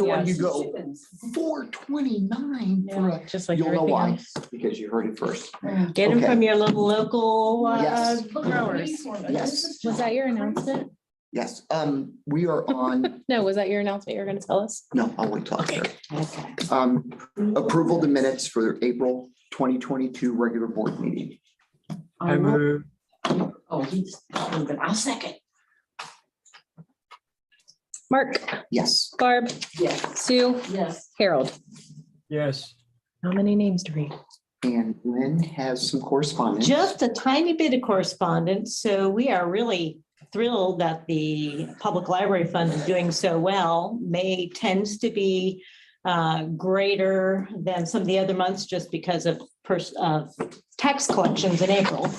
So when you Yes. go 429 for a, Just like you'll know everything why, else. because you heard it first. Get them Okay. from your little local Yes. growers. Yes, Was that your announcement? yes. We are on, No, was that your announcement you were gonna tell us? no, I'll wait till after. Okay. Approval of the minutes for April 2022 regular board meeting. I move. Oh, he's moving. I'll second. Mark, Yes. Barb, Yes. Sue, Yes. Harold. Yes. How many names to read? And Lynn has some correspondence. Just a tiny bit of correspondence. So we are really thrilled that the Public Library Fund is doing so well. May tends to be greater than some of the other months just because of tax collections in April.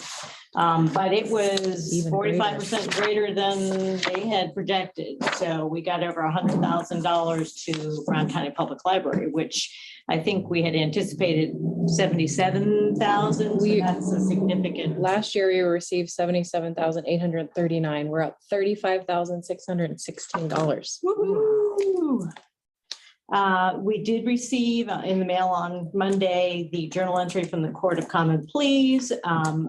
But it was Even 45% greater than they had projected. So we got over $100,000 to Brown County Public Library, which I think we had anticipated 77,000. So that's a significant. Last year, we received 77,839. We're up $35,616. Woo-hoo. We did receive in the mail on Monday, the journal entry from the Court of Common Pleas,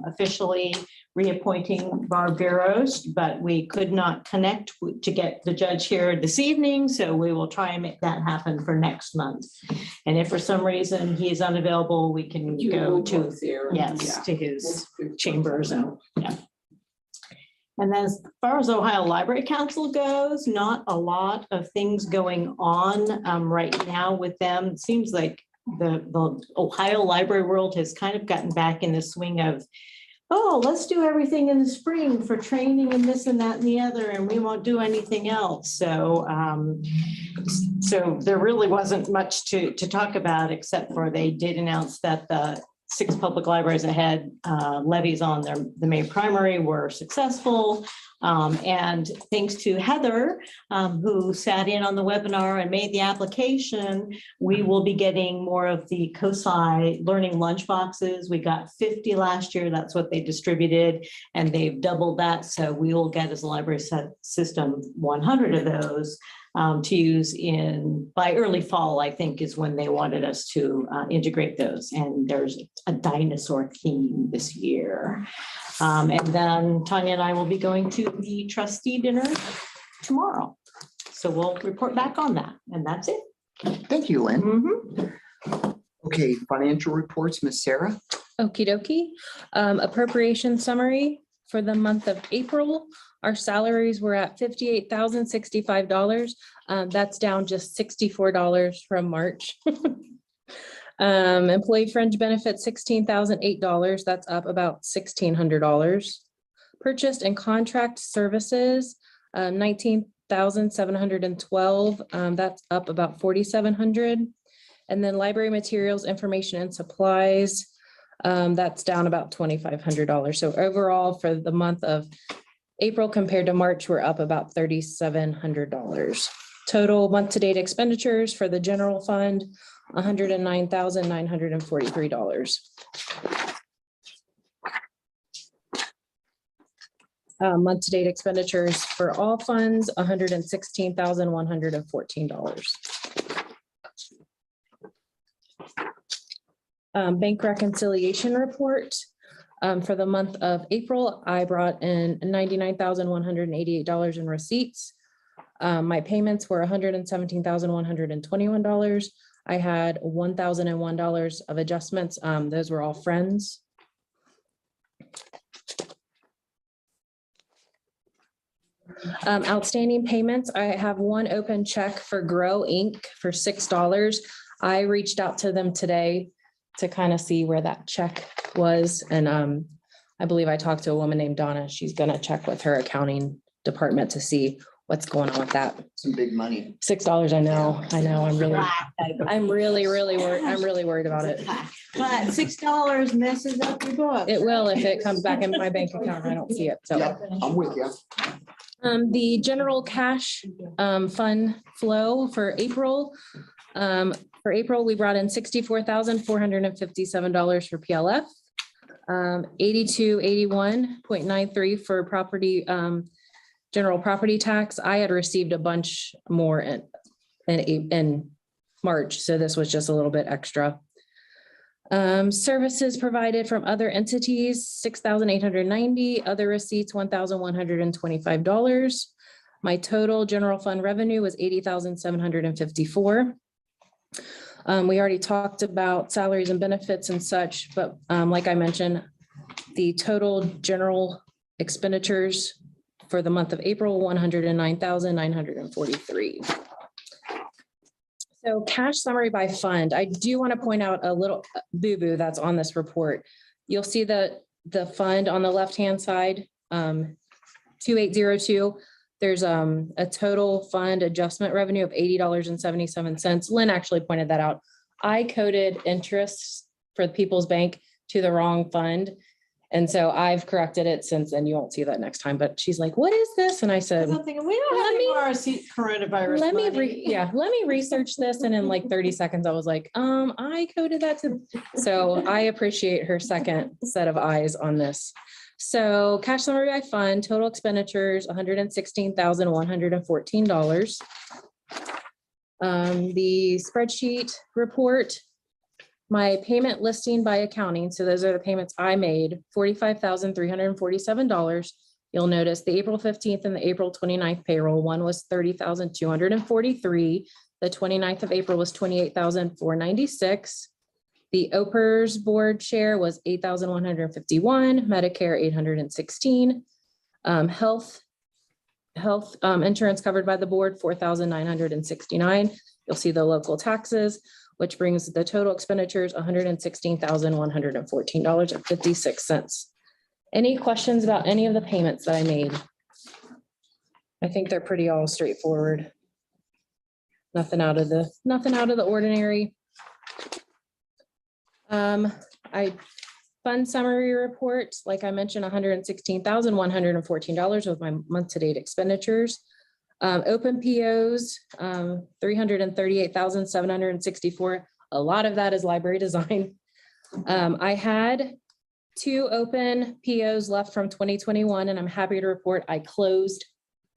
officially reappointing Barb Veros, but we could not connect to get the judge here this evening. So we will try and make that happen for next month. And if for some reason he is unavailable, we can go to, yes, to his chambers. And yeah. And then as far as Ohio Library Council goes, not a lot of things going on right now with them. It seems like the Ohio library world has kind of gotten back in the swing of, oh, let's do everything in the spring for training and this and that and the other, and we won't do anything else. So, so there really wasn't much to talk about, except for they did announce that the 6 public libraries that had levies on the May primary were successful. And thanks to Heather, who sat in on the webinar and made the application, we will be getting more of the COSI learning lunch boxes. We got 50 last year. That's what they distributed, and they've doubled that. So we will get as a library system 100 of those. To use by early fall, I think is when they wanted us to integrate those. And there's a dinosaur theme this year. And then Tanya and I will be going to the trustee dinner tomorrow. So we'll report back on that. And that's it. Thank you, Lynn. Mm-hmm. Okay, financial reports, Miss Sarah. Okie dokie. Appropriation summary for the month of April. Our salaries were at $58,065. That's down just $64 from March. Employee fringe benefits, $16,008. That's up about $1,600. Purchased and contract services, $19,712. That's up about $4,700. And then library materials, information and supplies, that's down about $2,500. So overall for the month of April compared to March, we're up about $3,700. Total month-to-date expenditures for the general fund, $109,943. Month-to-date expenditures for all funds, $116,114. Bank reconciliation report. For the month of April, I brought in $99,188 in receipts. My payments were $117,121. I had $1,001 of adjustments. Those were all friends. Outstanding payments. I have one open check for Grow Inc. for $6. I reached out to them today to kind of see where that check was. And I believe I talked to a woman named Donna. She's going to check with her accounting department to see what's going on with that. Some big money. $6. I know. I'm really worried about it. But $6 messes up your book. It will if it comes back into my bank account and I don't see it. So Yep, I'm with you. the general cash fund flow for April. For April, we brought in $64,457 for PLF, 8281.93 for property, general property tax. I had received a bunch more in March, so this was just a little bit extra. Services provided from other entities, $6,890, other receipts, $1,125. My total general fund revenue was $80,754. We already talked about salaries and benefits and such, but like I mentioned, the total general expenditures for the month of April, $109,943. So cash summary by fund, I do want to point out a little boo-boo that's on this report. You'll see the fund on the left-hand side, 2802. There's a total fund adjustment revenue of $80.77. Lynn actually pointed that out. I coded interests for the People's Bank to the wrong fund. And so I've corrected it since then. You won't see that next time, but she's like, what is this? And I said, I'm thinking, we don't have any more coronavirus let me money. let me research this. And in like 30 seconds, I was like, I coded that to. So I appreciate her second set of eyes on this. So cash summary by fund, total expenditures, $116,114. The spreadsheet report, my payment listing by accounting. So those are the payments I made, $45,347. You'll notice the April 15th and the April 29th payroll. One was $30,243. The 29th of April was $28,496. The OPERS board share was $8,151, Medicare $816, health insurance covered by the board $4,969. You'll see the local taxes, which brings the total expenditures $116,114.56. Any questions about any of the payments that I made? I think they're pretty all straightforward. Nothing out of the ordinary. Fund summary report, like I mentioned, $116,114 with my month-to-date expenditures. Open POs, $338,764. A lot of that is library design. I had 2 open POs left from 2021, and I'm happy to report I closed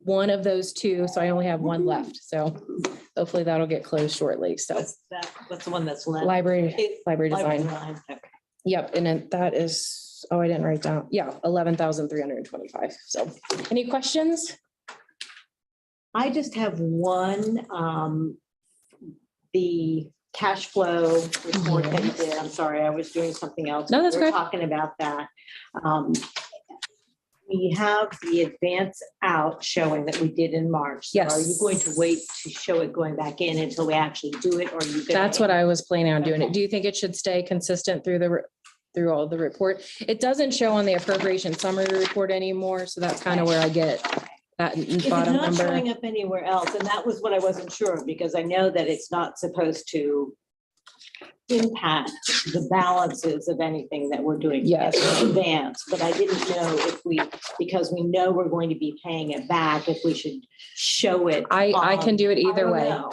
one of those 2, so I only have 1 left. So hopefully that'll get closed shortly. So What's the one that's left? library design. Okay. Yep, and then that is, oh, I didn't write down. Yeah, 11,325. So any questions? I just have one, the cash flow report that you did. I'm sorry, I was doing something else. No, that's We were good. talking about that. We have the advance out showing that we did in March. So Yes. Are you going to wait to show it going back in until we actually do it, or are you? That's what I was planning on doing. Do you think it should stay consistent through all the report? It doesn't show on the appropriation summary report anymore, so that's kind of where I get that Is it bottom not number. showing up anywhere else? And that was what I wasn't sure of, because I know that it's not supposed to impact the balances of anything that we're doing. Yes. in advance, but I didn't know if we, because we know we're going to be paying it back, if we should show it. I can do it I either don't way. know.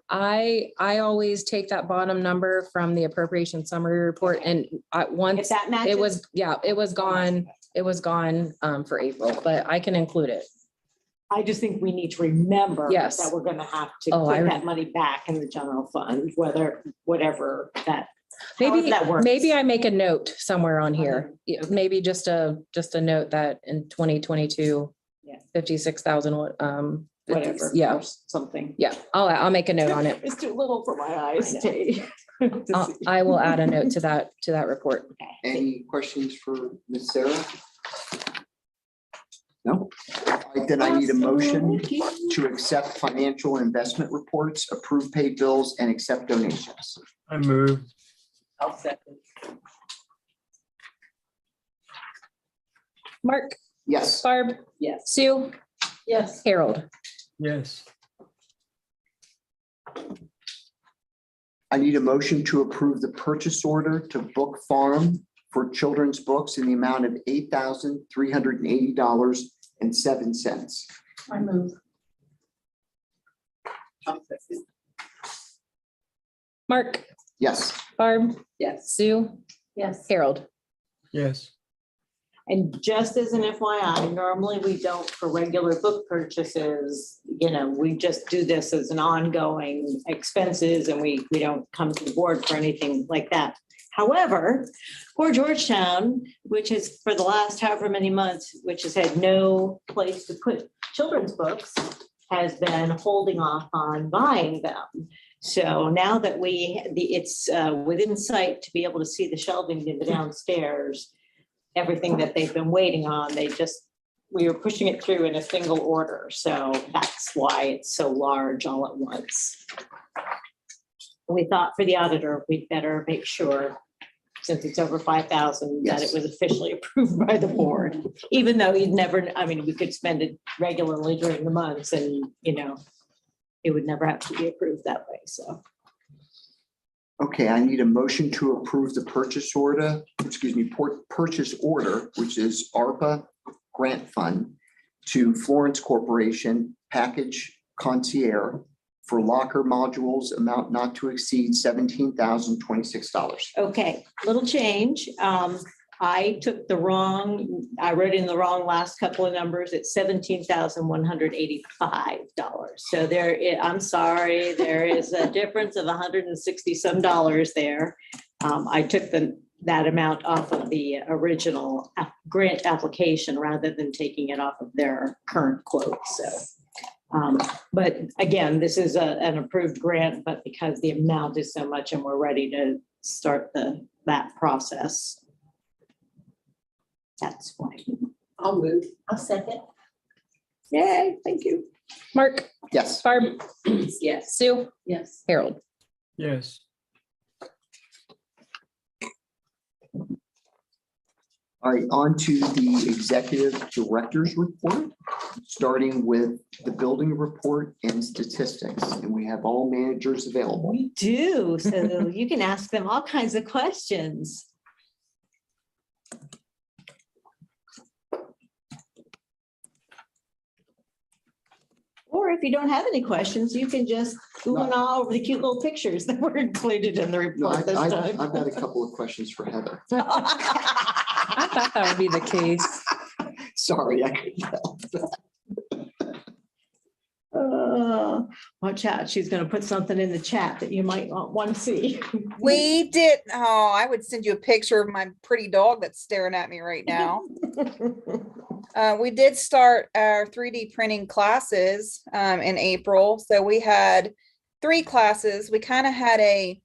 I always take that bottom number from the appropriation summary report, and If once that matches. it was, yeah, it was gone for April, but I can include it. I just think we need to remember. Yes. That we're gonna have to Oh, put that money back in the general fund, whatever that. however Maybe, that works. maybe I make a note somewhere on here. Yeah, maybe just a note that in 2022, Yeah. 56,000, Whatever. Yeah. Or something. Yeah, I'll make a note on it. It's too little for my eyes, I know. Katie. I will add a note to that report. Any questions for Ms. Sarah? No? All right, then I need a motion to accept financial investment reports, approve paid bills, and accept donations. I move. I'll second. Mark, Yes. Barb, Yes. Sue, Yes. Harold. Yes. I need a motion to approve the purchase order to Book Farm for children's books in the amount of $8,380.07. I move. Mark, Yes. Barb, Yes. Sue, Yes. Harold. Yes. And just as an FYI, normally we don't for regular book purchases, we just do this as an ongoing expenses and we don't come to the board for anything like that. However, for Georgetown, which is for the last however many months, which has had no place to put children's books, has been holding off on buying them. So now that it's within sight to be able to see the shelving in the downstairs, everything that they've been waiting on, we were pushing it through in a single order. So that's why it's so large all at once. We thought for the auditor, we'd better make sure, since it's over 5,000, that it was officially approved by the board, even though we could spend it regularly during the months and, it would never have to be approved that way, so. Okay, I need a motion to approve the purchase order, which is ARPA grant fund to Florence Corporation Package Concierge for locker modules, amount not to exceed $17,026. Okay, little change. I wrote in the wrong last couple of numbers. It's $17,185. So I'm sorry, there is a difference of 160 some dollars there. I took that amount off of the original grant application rather than taking it off of their current quote, so. But again, this is an approved grant, but because the amount is so much and we're ready to start that process. That's why. I'll move. I'll second. Yay, thank you. Mark, Yes. Barb, Yes. Sue, Yes. Harold. Yes. All right, on to the executive director's report, starting with the building report and statistics. And we have all managers available. We do, so you can ask them all kinds of questions. Or if you don't have any questions, you can just ooh and ah over the cute little pictures that were included in the No, report this time. I've got a couple of questions for Heather. I thought that would be the case. Sorry, I couldn't help. Watch out, she's gonna put something in the chat that you might want to see. We did. Oh, I would send you a picture of my pretty dog that's staring at me right now. We did start our 3D printing classes in April. So we had 3 classes. We kind of had a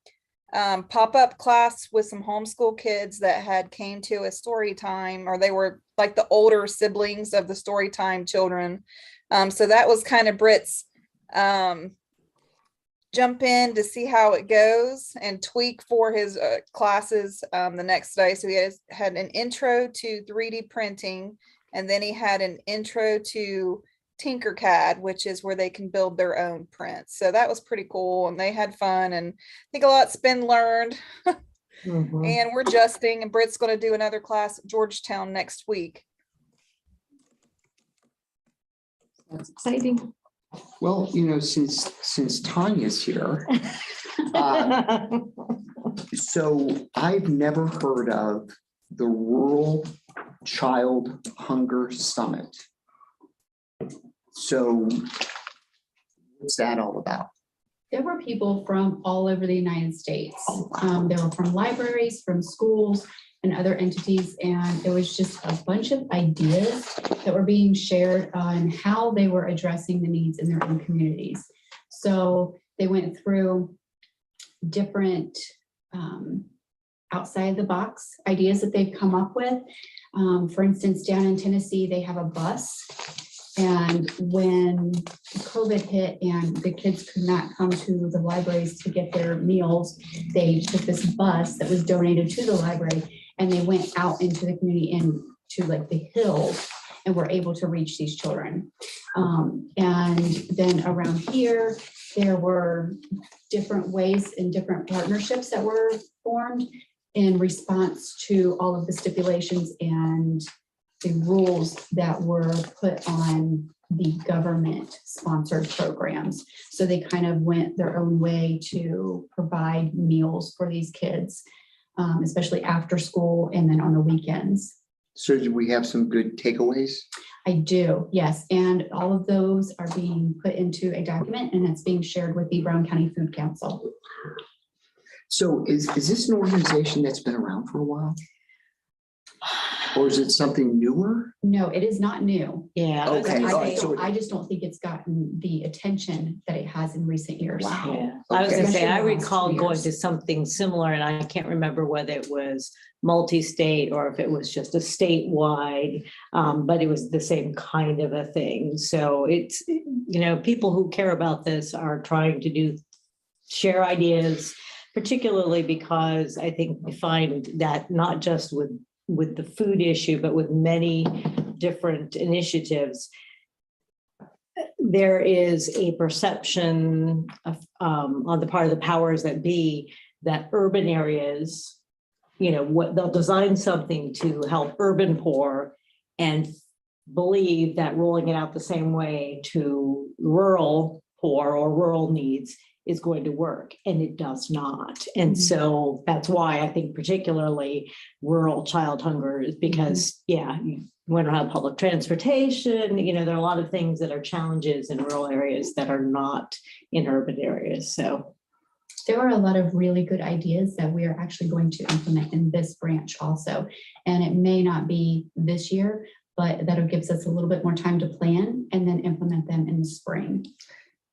pop-up class with some homeschool kids that had came to a story time, or they were like the older siblings of the story time children. So that was kind of Britt's jump in to see how it goes and tweak for his classes the next day. So he had an intro to 3D printing, and then he had an intro to Tinkercad, which is where they can build their own prints. So that was pretty cool, and they had fun, and I think a lot's been learned. And we're adjusting, and Britt's going to do another class at Georgetown next week. That's exciting. Well, since Tanya's here, so I've never heard of the Rural Child Hunger Summit. So what's that all about? There were people from all over the United States. There were from libraries, from schools, and other entities. And it was just a bunch of ideas that were being shared on how they were addressing the needs in their own communities. So they went through different outside the box ideas that they've come up with. For instance, down in Tennessee, they have a bus. And when COVID hit and the kids could not come to the libraries to get their meals, they took this bus that was donated to the library and they went out into the community and to like the hills and were able to reach these children. And then around here, there were different ways and different partnerships that were formed in response to all of the stipulations and the rules that were put on the government sponsored programs. So they kind of went their own way to provide meals for these kids, especially after school and then on the weekends. So do we have some good takeaways? I do, yes, and all of those are being put into a document and it's being shared with the Brown County Food Council. So is this an organization that's been around for a while? Or is it something newer? No, it is not new. Yeah. Okay, all right, so I just don't think it's gotten the attention that it has in recent years. Wow. Yeah, I was Okay. gonna say, I Especially the last recall 2 going years. to something similar and I can't remember whether it was multi-state or if it was just a statewide, but it was the same kind of a thing. So it's, people who care about this are trying to share ideas, particularly because I think we find that not just with the food issue, but with many different initiatives, there is a perception of, on the part of the powers that be, that urban areas, what they'll design something to help urban poor and believe that rolling it out the same way to rural poor or rural needs is going to work, and it does not. And so that's why I think particularly rural child hunger is because, we don't have public transportation, there are a lot of things that are challenges in rural areas that are not in urban areas. So There are a lot of really good ideas that we are actually going to implement in this branch also. And it may not be this year, but that'll gives us a little bit more time to plan and then implement them in the spring.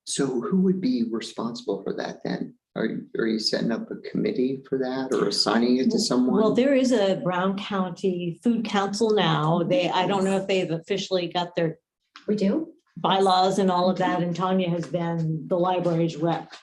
So who would be responsible for that then? Are you setting up a committee for that or assigning it to someone? Well, there is a Brown County Food Council now. I don't know if they've officially got their We do? bylaws and all of that, and Tanya has been the library's rep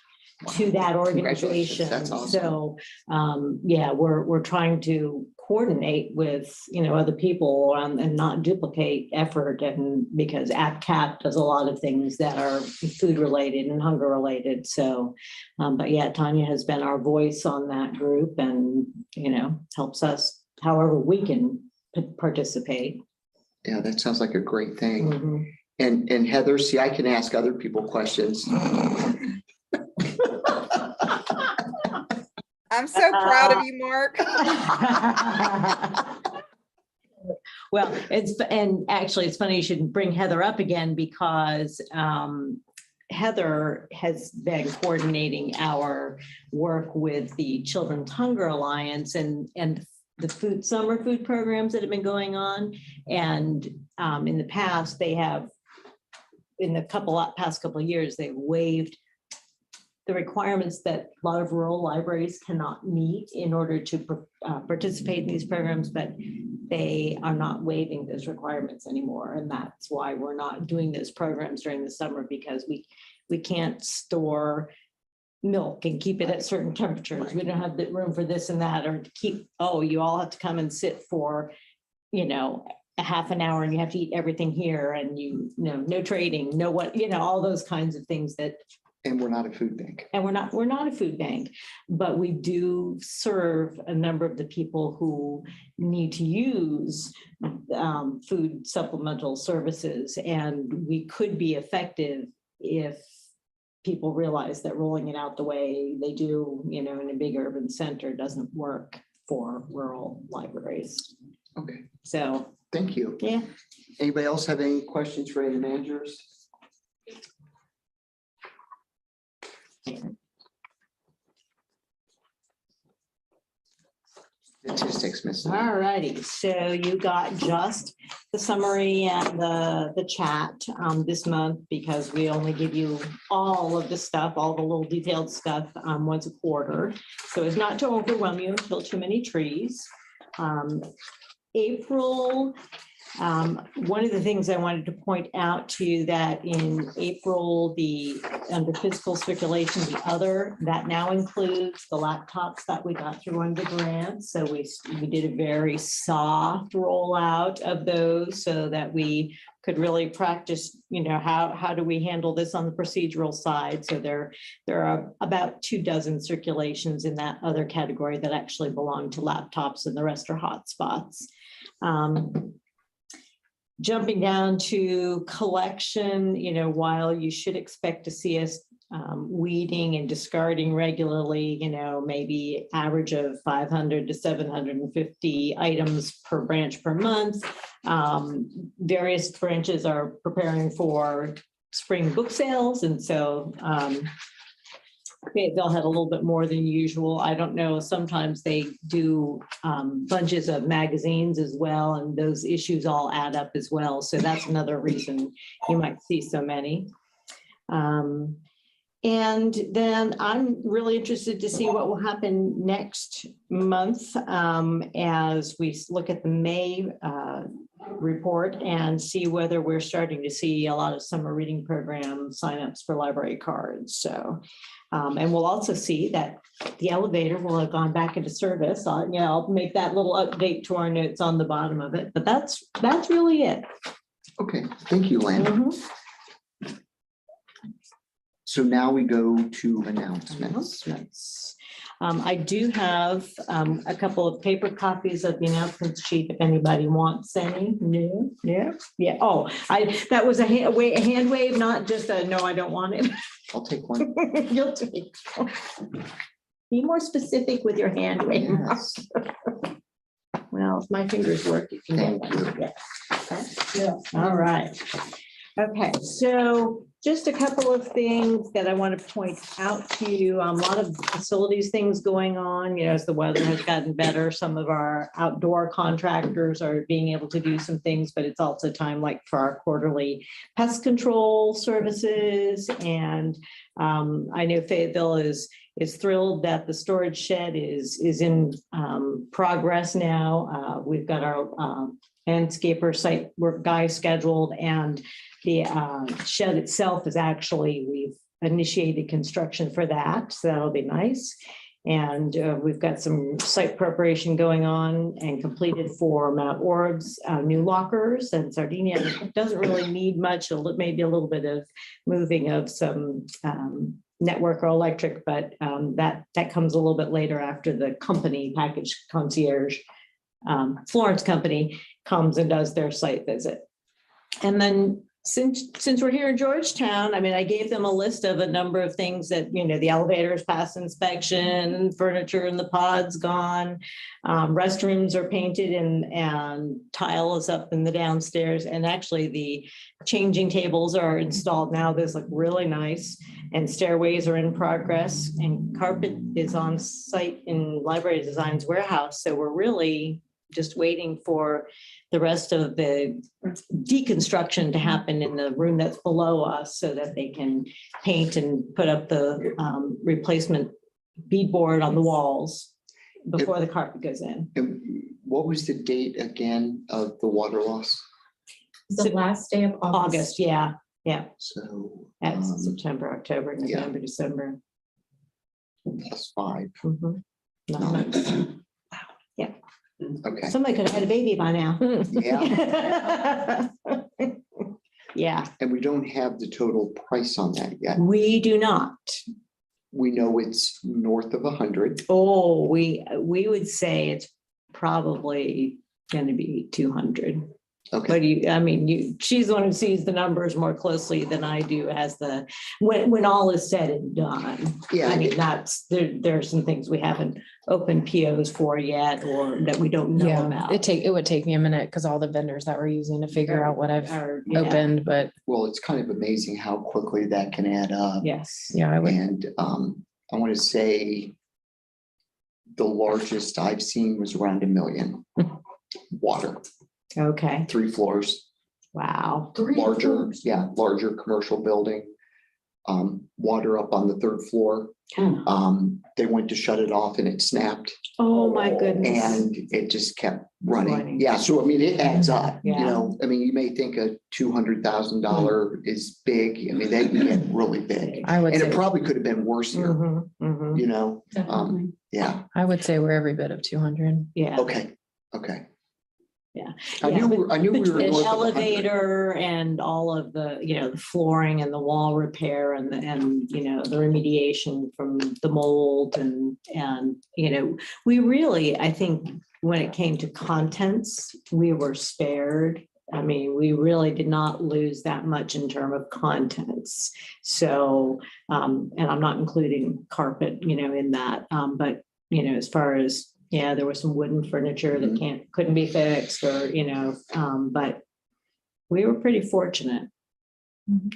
to that organization. That's awesome. So, we're trying to coordinate with, other people and not duplicate effort, and because APCAP does a lot of things that are food related and hunger related. So, but yeah, Tanya has been our voice on that group and, helps us however we can participate. Yeah, that sounds like a great thing. Mhm. And Heather, see, I can ask other people questions. I'm so proud of you, Mark. Well, it's funny you should bring Heather up again because Heather has been coordinating our work with the Children's Hunger Alliance and the summer food programs that have been going on. And in the past, in the past couple of years, they've waived the requirements that a lot of rural libraries cannot meet in order to participate in these programs, but they are not waiving those requirements anymore. And that's why we're not doing those programs during the summer, because we can't store milk and keep it at certain temperatures. We don't have the room for this and that, or to keep, you all have to come and sit for, a half an hour and you have to eat everything here and no trading, all those kinds of things that. And we're not a food bank. And we're not a food bank, but we do serve a number of the people who need to use food supplemental services. And we could be effective if people realize that rolling it out the way they do, in a big urban center doesn't work for rural libraries. Okay, So, thank you. yeah. Anybody else have any questions for any managers? Statistics missing. All righty, so you got just the summary and the chat this month, because we only give you all of the stuff, all the little detailed stuff once a quarter. So as not to overwhelm you and kill too many trees. April, one of the things I wanted to point out to you that in April, under fiscal circulation, that now includes the laptops that we got through under grants. So we did a very soft rollout of those so that we could really practice, how do we handle this on the procedural side? So there are about 24 circulations in that other category that actually belong to laptops, and the rest are hotspots. Jumping down to collection, while you should expect to see us weeding and discarding regularly, maybe average of 500 to 750 items per branch per month. Various branches are preparing for spring book sales, and so they'll have a little bit more than usual. I don't know, sometimes they do bunches of magazines as well, and those issues all add up as well. So that's another reason you might see so many. And then I'm really interested to see what will happen next month as we look at the May report and see whether we're starting to see a lot of summer reading program signups for library cards. So, and we'll also see that the elevator will have gone back into service. I'll make that little update to our notes on the bottom of it, but that's really it. Okay, thank you, Lynn. Mhm. So now we go to announcements. Announcements. I do have a couple of paper copies of the announcement sheet if anybody wants any. No, yeah. Oh, that was a hand wave, not just a no, I don't want it. I'll take one. You'll take. Be more specific with your hand wave. Yes. Well, if my fingers work, you can. Thank you. Yeah. Okay. Yeah. All right. Okay, so just a couple of things that I want to point out to you. A lot of facilities things going on, as the weather has gotten better. Some of our outdoor contractors are being able to do some things, but it's also time like for our quarterly pest control services. And I know Fayetteville is thrilled that the storage shed is in progress now. We've got our landscaper site work guy scheduled, and the shed itself is actually, we've initiated construction for that, so that'll be nice. And we've got some site preparation going on and completed for Mount Orb's new lockers, and Sardinia doesn't really need much, maybe a little bit of moving of some network or electric, but that comes a little bit later after the company package concierge Florence company comes and does their site visit. And then since we're here in Georgetown, I gave them a list of a number of things that, the elevators pass inspection, furniture in the pod's gone, restrooms are painted and tile is up in the downstairs. And actually the changing tables are installed now. Those look really nice, and stairways are in progress, and carpet is on site in Library Design's warehouse. So we're really just waiting for the rest of the deconstruction to happen in the room that's below us so that they can paint and put up the replacement beadboard on the walls before the carpet goes in. And what was the date again of the water loss? The last day of August, yeah. So That's September, October, yeah. November, December. +5. Mhm. Not No. much. Yeah. Okay. Somebody could have had a baby by now. Yeah. Yeah, And we don't have the total price on that yet. we do not. We know it's north of 100. Oh, we would say it's probably going to be 200. Okay. But she's the one who sees the numbers more closely than I do as when all is said and done. Yeah. There are some things we haven't opened POs for yet, or that we don't know about. It would take me a minute because all the vendors that we're using to figure out what I've opened, but Well, it's kind of amazing how quickly that can add up. Yes. yeah, I would. And I want to say the largest I've seen was around $1 million. Water, Okay. 3 floors, Wow. larger commercial building. Water up on the 3rd floor. They went to shut it off and it snapped, Oh, my goodness. and it just kept running. Running. Yeah, so it adds up. Yeah. You may think a $200,000 is big. They can get really big, I would and it say, probably could have been worse here. Mhm, mhm. Definitely. Yeah. I would say we're every bit of 200. Yeah. Okay. Yeah. I knew we were The north of 100. elevator and all of the, the flooring and the wall repair and the remediation from the mold and we really, I think when it came to contents, we were spared I mean, we really did not lose that much in terms of contents. So, and I'm not including carpet, in that, but, as far as, yeah, there was some wooden furniture that couldn't be fixed or, but we were pretty fortunate.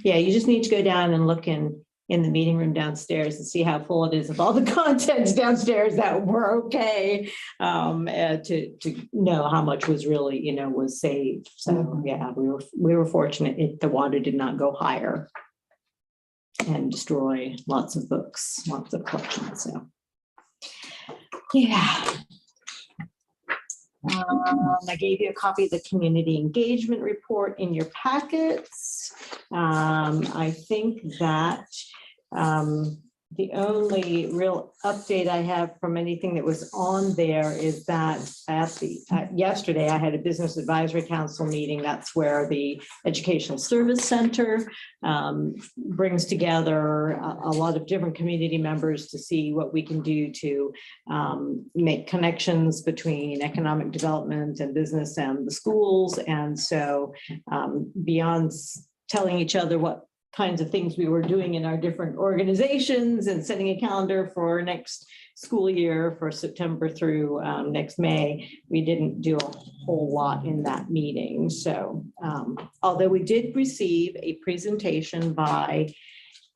Yeah, you just need to go down and look in the meeting room downstairs and see how full it is of all the contents downstairs that were okay, to know how much was really, was saved. So yeah, we were fortunate. The water did not go higher and destroy lots of books, lots of collections. So yeah. I gave you a copy of the community engagement report in your packets. I think that the only real update I have from anything that was on there is that yesterday I had a business advisory council meeting. That's where the Educational Service Center brings together a lot of different community members to see what we can do to make connections between economic development and business and the schools. And so beyond telling each other what kinds of things we were doing in our different organizations and setting a calendar for next school year for September through next May, we didn't do a whole lot in that meeting. So although we did receive a presentation by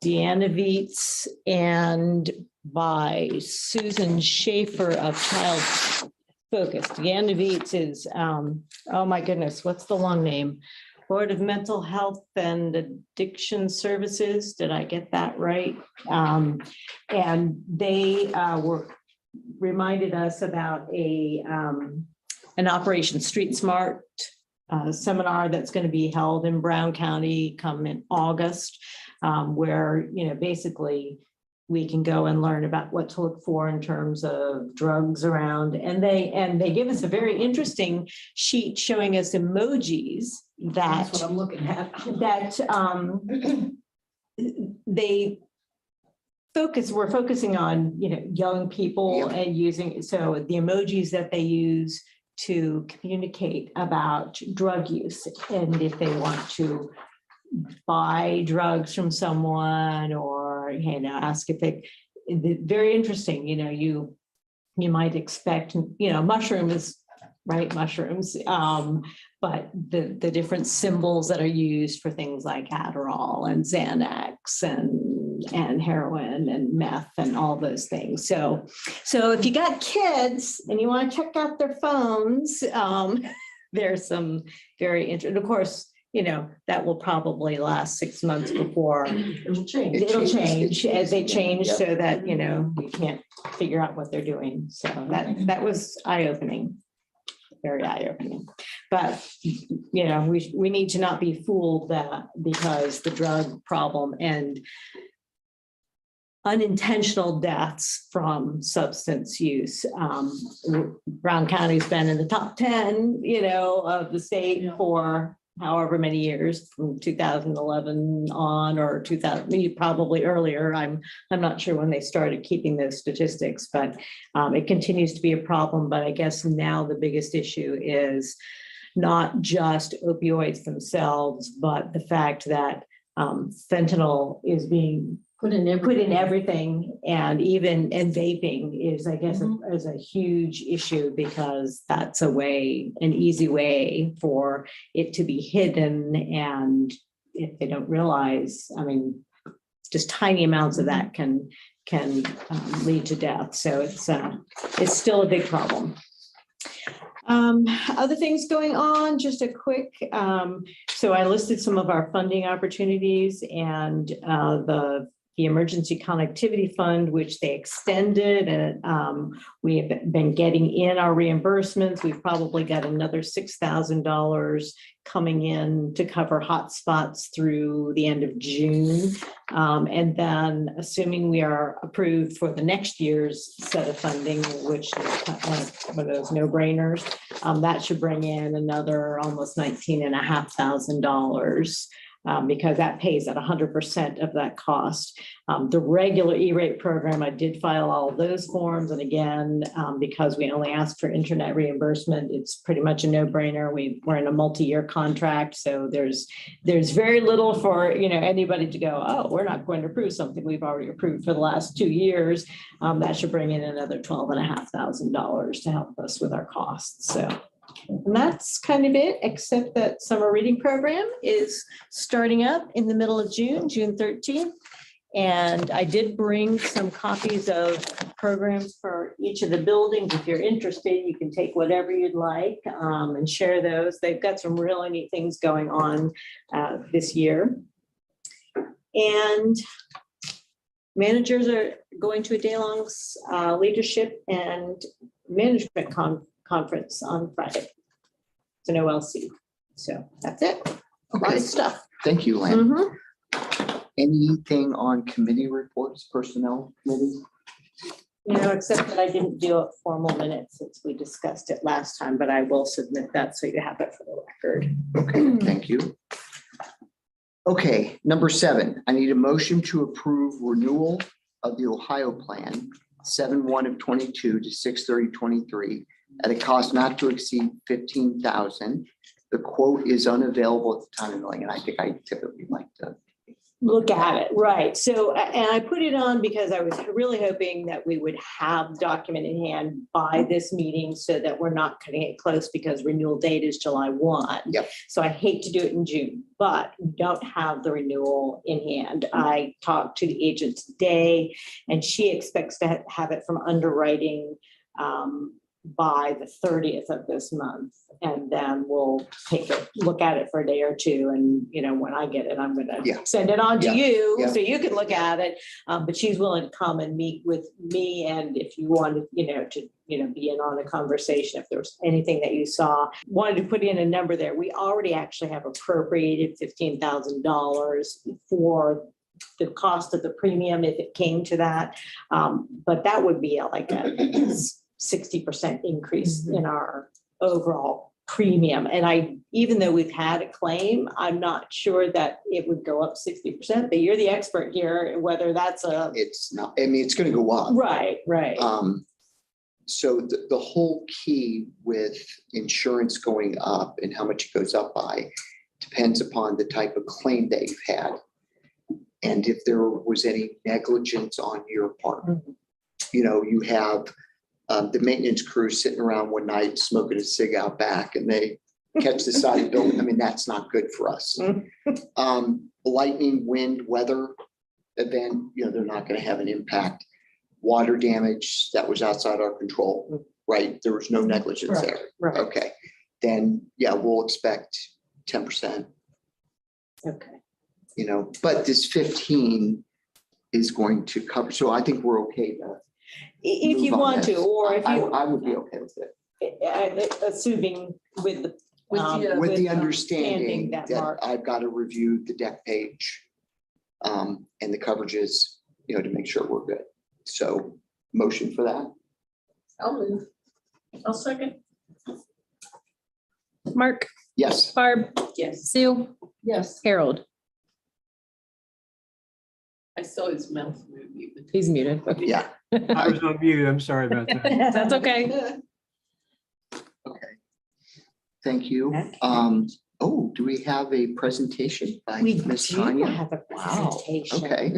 Deanna Vietz and by Susan Schaefer of Child Focus. Deanna Vietz is, oh my goodness, what's the long name? Board of Mental Health and Addiction Services. Did I get that right? And they reminded us about an Operation Street Smart seminar that's going to be held in Brown County come in August, where basically we can go and learn about what to look for in terms of drugs around. And they give us a very interesting sheet showing us emojis that That's what I'm looking at. that we're focusing on, young people and using, so the emojis that they use to communicate about drug use and if they want to buy drugs from someone or, ask if they, very interesting, you might expect, mushrooms, right? Mushrooms, but the different symbols that are used for things like Adderall and Xanax and heroin and meth and all those things. So if you got kids and you want to check out their phones, there's some very interesting, of course, that will probably last 6 months before It'll change. it'll change as they change so that, you can't figure out what they're doing. So that was eye-opening. Very eye-opening, but we need to not be fooled that because the drug problem and unintentional deaths from substance use. Brown County's been in the top 10, of the state for however many years, from 2011 on, or 2000, probably earlier. I'm not sure when they started keeping those statistics, but it continues to be a problem. But I guess now the biggest issue is not just opioids themselves, but the fact that fentanyl is being put in everything, and vaping is, I guess, is a huge issue because that's an easy way for it to be hidden. And if they don't realize, just tiny amounts of that can lead to death. So it's still a big problem. Other things going on, just a quick, so I listed some of our funding opportunities and the Emergency Connectivity Fund, which they extended, and we have been getting in our reimbursements. We've probably got another $6,000 coming in to cover hotspots through the end of June. And then assuming we are approved for the next year's set of funding, which is one of those no-brainers, that should bring in another almost $19,500 because that pays at 100% of that cost. The regular E-rate program, I did file all of those forms. And again, because we only asked for internet reimbursement, it's pretty much a no-brainer. We're in a multi-year contract. So there's very little for, anybody to go, oh, we're not going to approve something we've already approved for the last 2 years. That should bring in another $12,500 to help us with our costs. So, and that's kind of it, except that summer reading program is starting up in the middle of June, June 13th. And I did bring some copies of programs for each of the buildings. If you're interested, you can take whatever you'd like and share those. They've got some really neat things going on this year. And managers are going to a day-long leadership and management conference on Friday. It's an OLC. So that's it. A lot Okay, of stuff. thank you, Lynn. Mhm. Anything on committee reports, personnel committee? Except that I didn't do a formal minute since we discussed it last time, but I will submit that so you have it for the record. Okay, thank you. Okay, number 7, I need a motion to approve renewal of the Ohio plan, 7/1 of 22 to 6/30/23 at a cost not to exceed $15,000. The quote is unavailable at the time of mailing, and I think I typically like to. Look at it, right. So, and I put it on because I was really hoping that we would have the document in hand by this meeting so that we're not cutting it close because renewal date is July 1. Yep. So I hate to do it in June, but we don't have the renewal in hand. I talked to the agent today and she expects to have it from underwriting by the 30th of this month. And then we'll take a look at it for a day or two. And, when I get it, I'm going to send it on to you so you can look at it. But she's willing to come and meet with me. And if you wanted, to be in on the conversation, if there was anything that you saw, wanted to put in a number there. We already actually have appropriated $15,000 for the cost of the premium if it came to that. But that would be like a 60% increase in our overall premium. And even though we've had a claim, I'm not sure that it would go up 60%, but you're the expert here, whether that's It's not, it's going to go up. Right. So the whole key with insurance going up and how much it goes up by depends upon the type of claim that you've had. And if there was any negligence on your part, you have the maintenance crew sitting around one night smoking a cig out back and they catch the side of the building. That's not good for us. Lightning, wind, weather event, they're not going to have an impact. Water damage that was outside our control, right? There was no negligence there. Right. Okay. Then, we'll expect 10%, Okay. But this 15 is going to cover. So I think we're okay to. If you move on want to, this. or if you, I would be okay with it. assuming with the. With the understanding that that Mark, I've got to review the deck page and the coverages, to make sure we're good. So motion for that? I'll move. I'll second. Mark, Yes. Barb, Yes. Sue, Yes. Harold. I saw his mouth move even. He's muted. Okay. Yeah. I was on mute. I'm sorry about that. That's okay. Okay. Thank you. Okay. Do we have a presentation by We Ms. do Tanya? have a presentation. Okay.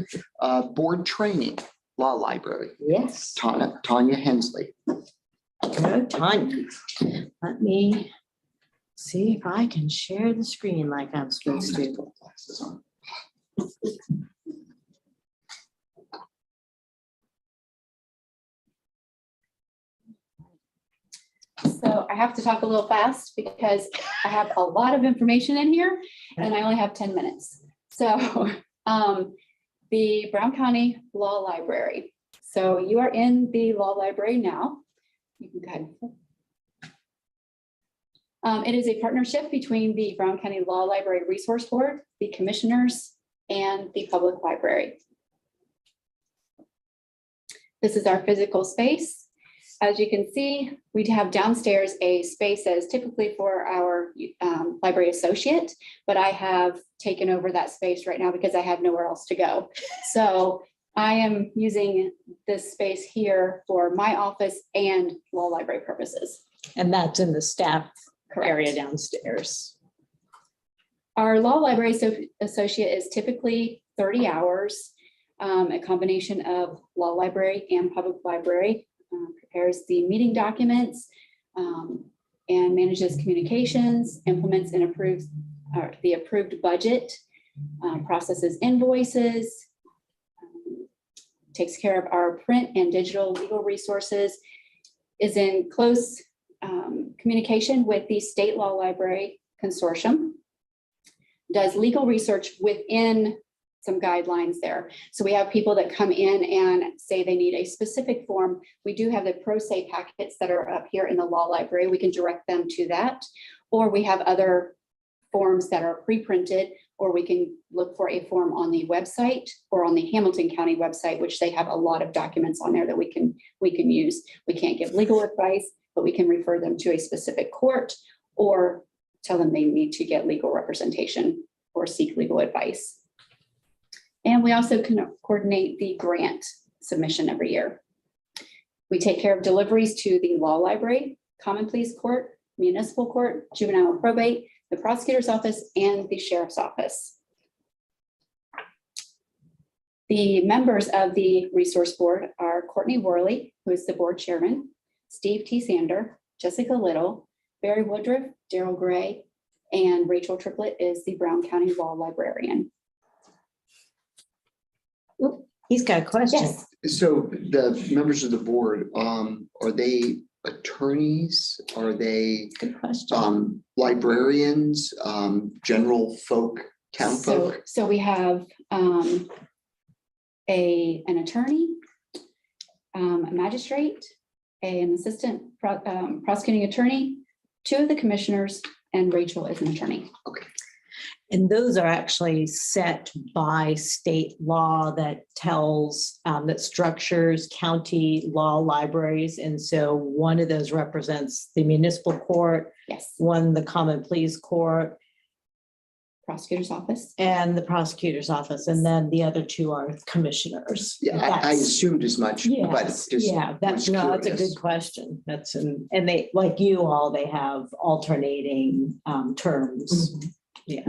Board training, law library, Yes. Tanya Hensley. Go Tanya. Let me see if I can share the screen like I'm supposed to. Glasses on. So I have to talk a little fast because I have a lot of information in here and I only have 10 minutes. So the Brown County Law Library. So you are in the law library now. You can go ahead. It is a partnership between the Brown County Law Library Resource Board, the commissioners, and the public library. This is our physical space. as you can see, we have downstairs a space that is typically for our library associate, but I have taken over that space right now because I have nowhere else to go. So I am using this space here for my office and law library purposes. And that's in the staff Correct. area downstairs. Our law library associate is typically 30 hours, a combination of law library and public library, prepares the meeting documents, and manages communications, implements and approves the approved budget, processes invoices, takes care of our print and digital legal resources, is in close communication with the State Law Library Consortium, does legal research within some guidelines there. So we have people that come in and say they need a specific form. We do have the pro se packets that are up here in the law library. We can direct them to that. Or we have other forms that are pre-printed, or we can look for a form on the website or on the Hamilton County website, which they have a lot of documents on there that we can use. We can't give legal advice, but we can refer them to a specific court or tell them they need to get legal representation or seek legal advice. And we also can coordinate the grant submission every year. We take care of deliveries to the law library, common pleas court, municipal court, juvenile probate, the prosecutor's office, and the sheriff's office. The members of the resource board are Courtney Worley, who is the board chairman, Steve T. Sander, Jessica Little, Barry Woodruff, Daryl Gray, and Rachel Triplett is the Brown County Law Librarian. He's got a question. Yes. So the members of the board, are they attorneys? Are they Good question. librarians, general folk, town folk? So we have an attorney, a magistrate, an assistant prosecuting attorney, 2 of the commissioners, and Rachel is an attorney. And those are actually set by state law that tells, that structures county law libraries. And so one of those represents the municipal court, Yes, one the common pleas court, prosecutor's office. and the prosecutor's office. And then the other 2 are commissioners. Yeah, I That's- assumed as much, but Yes, just yeah, that's, was no, that's a curious. good question. That's, and they, like you all, they have alternating terms. Yeah.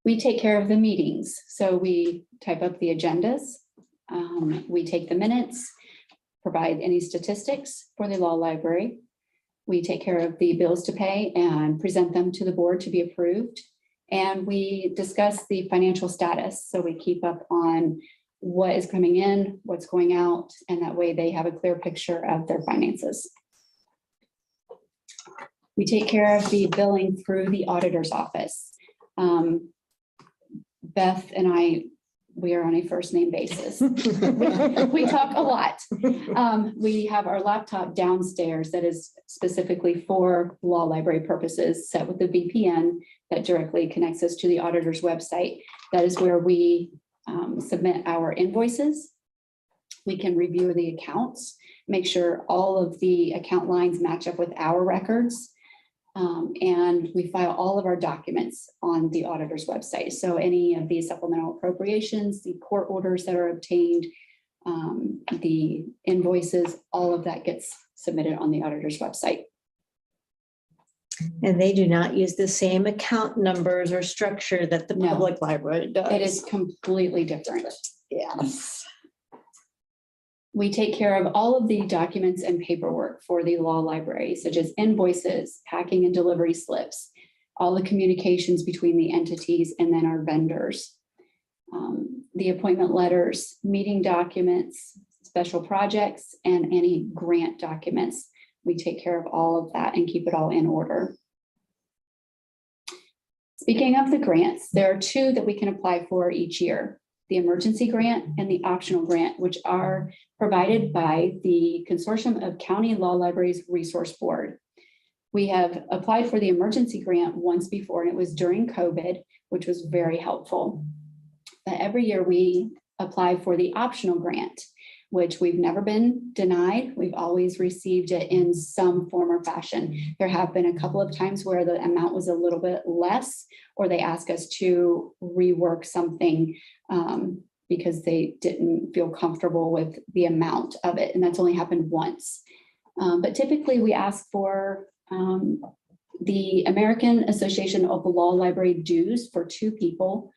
We take care of the meetings. So we type up the agendas. We take the minutes, provide any statistics for the law library. We take care of the bills to pay and present them to the board to be approved. And we discuss the financial status. So we keep up on what is coming in, what's going out, and that way they have a clear picture of their finances. We take care of the billing through the auditor's office. Beth and I, we are on a first name basis. We talk a lot. We have our laptop downstairs that is specifically for law library purposes, set with the VPN that directly connects us to the auditor's website. That is where we submit our invoices. We can review the accounts, make sure all of the account lines match up with our records. And we file all of our documents on the auditor's website. So any of the supplemental appropriations, the court orders that are obtained, the invoices, all of that gets submitted on the auditor's website. And they do not use the same account numbers or structure that the No. public library does. It is completely different. Yes. We take care of all of the documents and paperwork for the law library, such as invoices, packing and delivery slips, all the communications between the entities and then our vendors. The appointment letters, meeting documents, special projects, and any grant documents. We take care of all of that and keep it all in order. Speaking of the grants, there are 2 that we can apply for each year: the emergency grant and the optional grant, which are provided by the Consortium of County Law Libraries Resource Board. We have applied for the emergency grant once before, and it was during COVID, which was very helpful. But every year we apply for the optional grant, which we've never been denied. We've always received it in some form or fashion. There have been a couple of times where the amount was a little bit less, or they ask us to rework something because they didn't feel comfortable with the amount of it. And that's only happened once. But typically we ask for the American Association of Law Library dues for 2 people,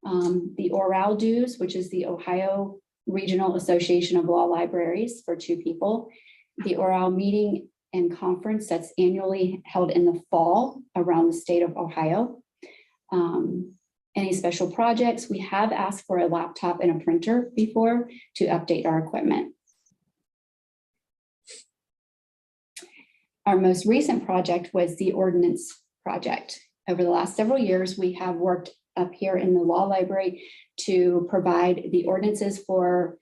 the ORAL dues, which is the Ohio Regional Association of Law Libraries for 2 people, the ORAL meeting and conference that's annually held in the fall around the state of Ohio. Any special projects, we have asked for a laptop and a printer before to update our equipment. Our most recent project was the ordinance project. Over the last several years, we have worked up here in the law library to provide the ordinances for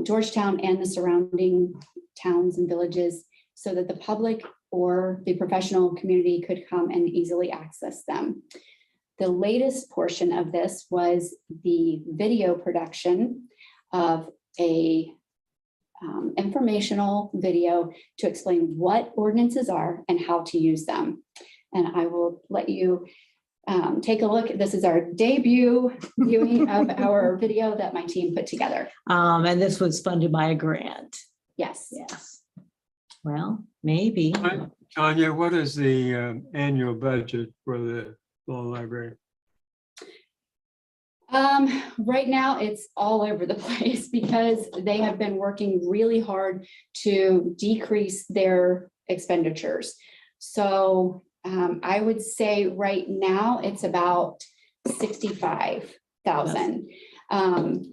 Georgetown and the surrounding towns and villages so that the public or the professional community could come and easily access them. The latest portion of this was the video production of a informational video to explain what ordinances are and how to use them. And I will let you take a look. This is our debut viewing of our video that my team put together. And this was funded by a grant. Yes. Yes. Well, maybe. Tanya, what is the annual budget for the law library? Right now it's all over the place because they have been working really hard to decrease their expenditures. So I would say right now it's about 65,000.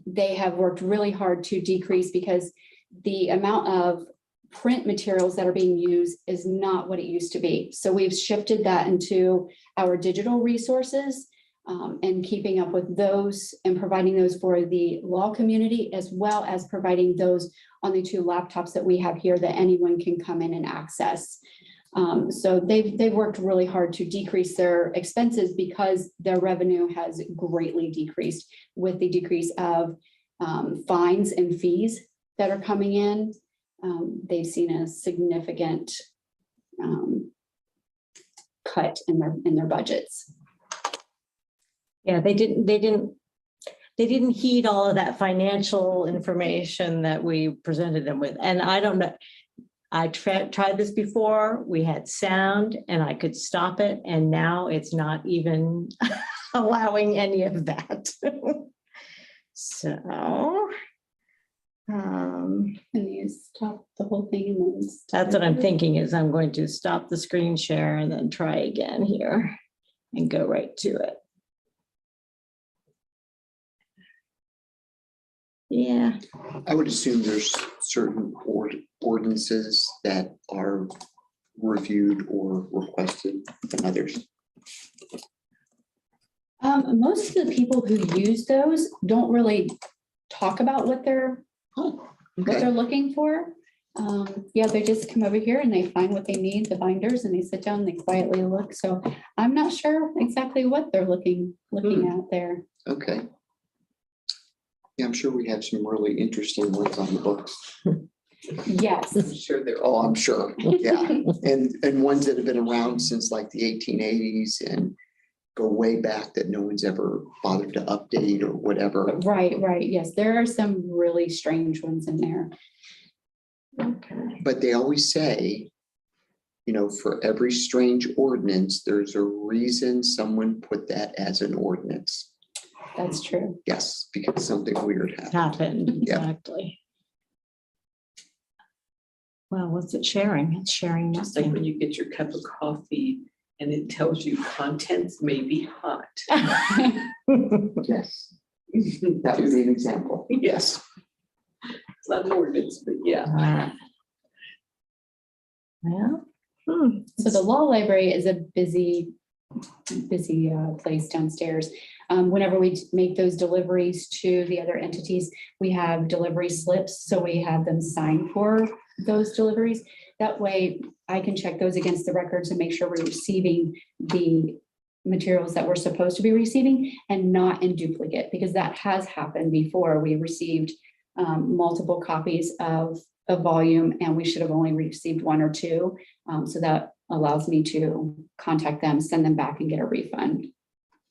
They have worked really hard to decrease because the amount of print materials that are being used is not what it used to be. So we've shifted that into our digital resources and keeping up with those and providing those for the law community, as well as providing those on the 2 laptops that we have here that anyone can come in and access. So they've worked really hard to decrease their expenses because their revenue has greatly decreased with the decrease of fines and fees that are coming in. They've seen a significant cut in their budgets. Yeah, they didn't heed all of that financial information that we presented them with. And I don't know, I tried this before, we had sound and I could stop it, and now it's not even allowing any of that. So, Can you stop the whole thing? And then that's what I'm thinking is I'm going to stop the screen share and then try again here and go right to it. Yeah. I would assume there's certain ordinances that are reviewed or requested than others. Most of the people who use those don't really talk about what they're looking for. Yeah, they just come over here and they find what they need, the binders, and they sit down and they quietly look. So I'm not sure exactly what they're looking at there. Okay. Yeah, I'm sure we have some really interesting ones on the books. Yes. I'm sure they're, oh, I'm sure, yeah. And ones that have been around since like the 1880s and go way back that no one's ever bothered to update or whatever. Right. Yes, there are some really strange ones in there. Okay. But they always say, you know, for every strange ordinance, there's a reason someone put that as an ordinance. That's true. Yes, because something weird happened. Happened, Yeah. exactly. Well, what's it sharing? It's sharing Just like when nothing. you get your cup of coffee and it tells you contents may be hot. Yes, that would be an example. Yes. It's not an ordinance, but yeah. Well, So the law library is a busy place downstairs. Whenever we make those deliveries to the other entities, we have delivery slips, so we have them sign for those deliveries. That way I can check those against the records and make sure we're receiving the materials that we're supposed to be receiving and not in duplicate, because that has happened before. We received multiple copies of a volume, and we should have only received one or two. So that allows me to contact them, send them back and get a refund.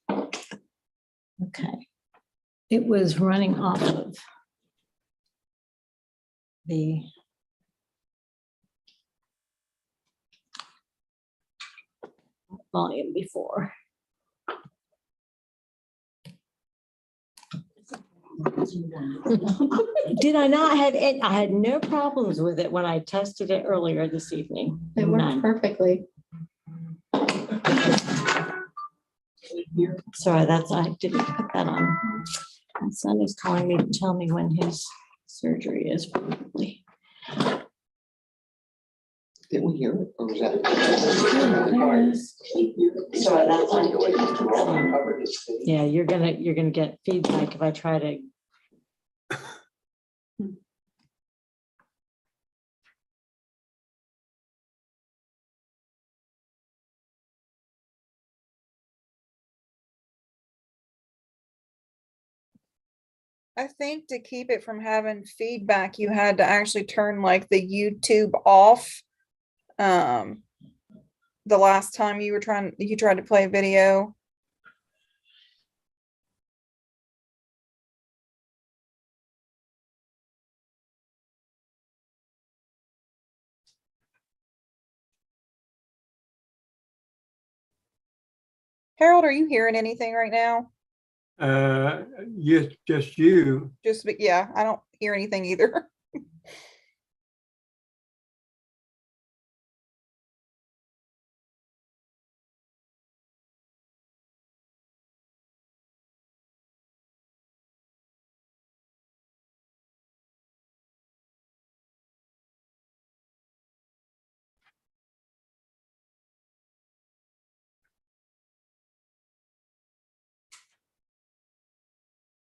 Okay. It was running off of the volume before. Did I not have it? I had no problems with it when I tested it earlier this evening. It worked None. perfectly. Sorry, I didn't put that on. My son is calling me to tell me when his surgery is probably. Did we hear it? Or was that? Sorry, that's on. Yeah, you're gonna get feedback if I try to. I think to keep it from having feedback, you had to actually turn like the YouTube off. The last time you tried to play a video. Harold, are you hearing anything right now? Yes, just you. Yeah, I don't hear anything either.